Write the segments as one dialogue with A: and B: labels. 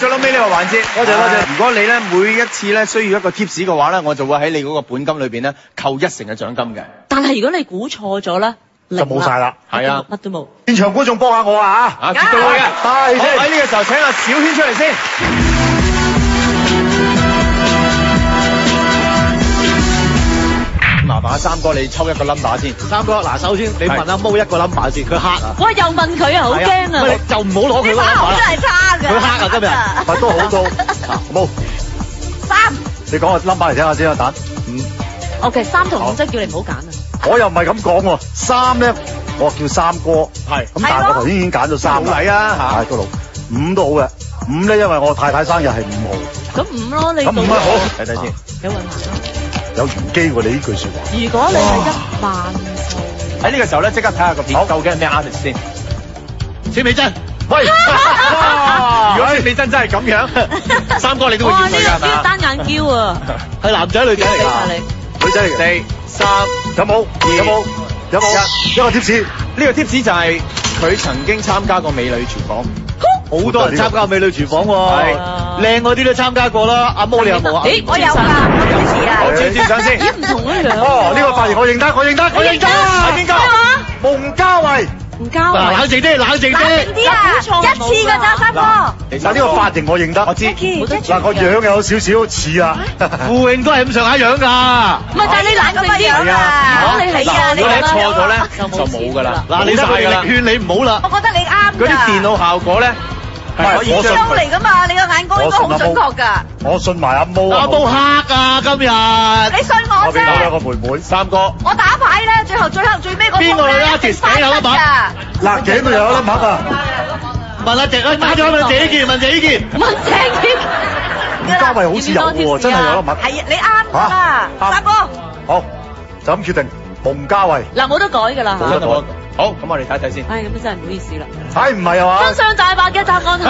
A: 最後尾呢個環節，多謝多謝。如果你咧每一次咧需要一個 tips 嘅話咧，我就會喺你嗰個本金裏邊咧扣1成嘅獎金嘅。
B: 但係如果你估錯咗咧，
C: 就冇晒啦。
A: 係啊，
B: 乜都冇。
C: 現場觀眾幫下我啊嚇！
A: 絕對會嘅。好，
C: 喺
A: 呢個時候請阿小軒出嚟先。麻煩阿三哥你抽一個 number 先。
C: 三哥嗱，首先你問阿毛一個 number 先，佢黑啊！
B: 哇，又問佢啊，好驚啊！
C: 你就唔好攞佢個 number 啦。
D: 真係差㗎。
C: 佢黑啊今日，咪都好高。毛
D: 3，
C: 你講個 number 嚟聽下先啊，蛋。
B: OK， 3同5即係叫你唔好揀啊。
C: 我又唔係咁講喎，3咧我叫三哥，
A: 係
C: 咁，但係我頭先已經揀咗3啦。
A: 好禮啊嚇，
C: 係都好，5都好嘅。5咧，因為我太太生日係5號。
B: 咁5咯，你
C: 咁5啊好，
A: 睇睇先。
B: 有運行咯。
C: 有玄機喎！你呢句説話。
B: 如果你係1萬數，
A: 喺呢個時候咧，即刻睇下個片究竟係咩 artist 先。
C: 薛美珍，喂！
A: 如果薛美珍真係咁樣，三哥你都會
B: 哇！呢
A: 見佢㗎係
B: 個
A: 嘛？
B: 單眼嬌啊，
C: 係男仔女仔嚟㗎？女仔嚟嘅。
A: 4、3，
C: 有冇？有冇？一個 tips。
A: 呢個 tips 就係佢曾經參加過美女廚房。
C: 好多人參加美女廚房喎，
A: 係
C: 靚嗰啲都參加過啦。阿毛你有冇啊？
B: 咦，
D: 我有㗎，我支持啊。
A: 好，轉相先。
B: 咦，唔同嘅樣。
C: 哦，呢個髮型我認得，我認得。
A: 係邊個？
C: 蒙嘉慧。
B: 唔交啊！
C: 冷靜啲，冷靜
D: 冷靜啲啊！一次㗎咋，三哥。
C: 嗱，呢個髮型我認得，
A: 我知。
C: 嗱，個樣有少少似啊，傅穎都係咁上下樣㗎。
B: 唔係，但係你冷靜啲。
D: 係啊，
B: 如果你係
A: 嗱，如果你錯咗咧，
B: 就
A: 就冇㗎啦。
C: 嗱，你睇佢力勸你唔好啦。
D: 我覺得你啱㗎。
A: 嗰啲電腦效果咧係可以
C: 我信
D: 都嚟㗎嘛，你個眼光應該好準確㗎。
C: 我信埋阿毛。阿毛黑啊，今日。
D: 你信我
C: 我俾我兩
D: 啫。
C: 個妹妹。
A: 三哥。
D: 我打牌咧，最尾嗰
C: 邊個係 artist？頸有一把。嗱，頸度有一粒墨啊！問阿鄭，打咗問謝依健，問謝依健。
B: 問謝健。
C: 吳嘉慧好似有喎，真係有粒墨。
D: 係啊，你啱㗎啦，三哥。
C: 好，就咁決定，蒙嘉慧。
B: 嗱，冇得改㗎啦嚇。
A: 好，咁我哋睇睇先。
B: 唉，咁真係唔好意思啦。
C: 唉，唔係啊嘛。
B: 真相大白嘅答案係。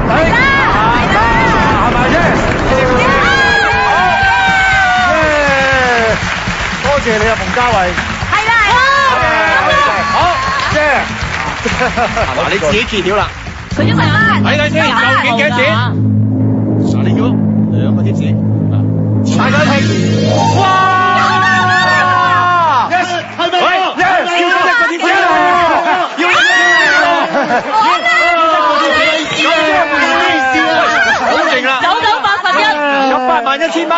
C: 係啦，係咪啫？多謝你啊，蒙嘉慧。
D: 係啦。
C: 好，姐。
A: 嗱，你自己揭曉啦。
B: 佢因為
A: 睇睇先，究竟幾多錢？嗱，你要2個貼士，大家聽。哇！
C: 係咪？
A: 要一個貼士啊！要一個好勁啦！有81000蚊。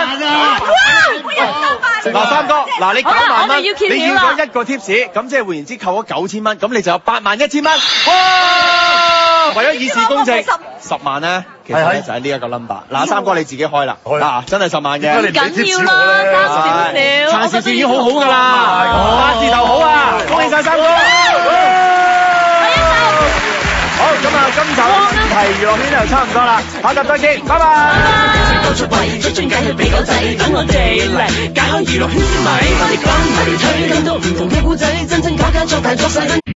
A: 嗱，三哥，嗱你9萬蚊，你要咗1個 tips，咁即係換言之扣咗9000蚊，咁你就有81000蚊。哇！為咗以示公正，10萬咧，其實咧就係呢一個 number。嗱，三哥你自己開啦，嗱真係10萬嘅。
B: 唔緊要啦，差少少
A: 已經好好㗎啦，8字頭好啊，恭喜晒三哥！好，咁啊，今集嘅問題娛樂圈就差唔多啦，下集再見，拜拜。出位最盡梗係俾狗仔，等我哋嚟解開娛樂圈之謎，我哋講我哋推，更多唔同嘅故仔，真真假假作大作細。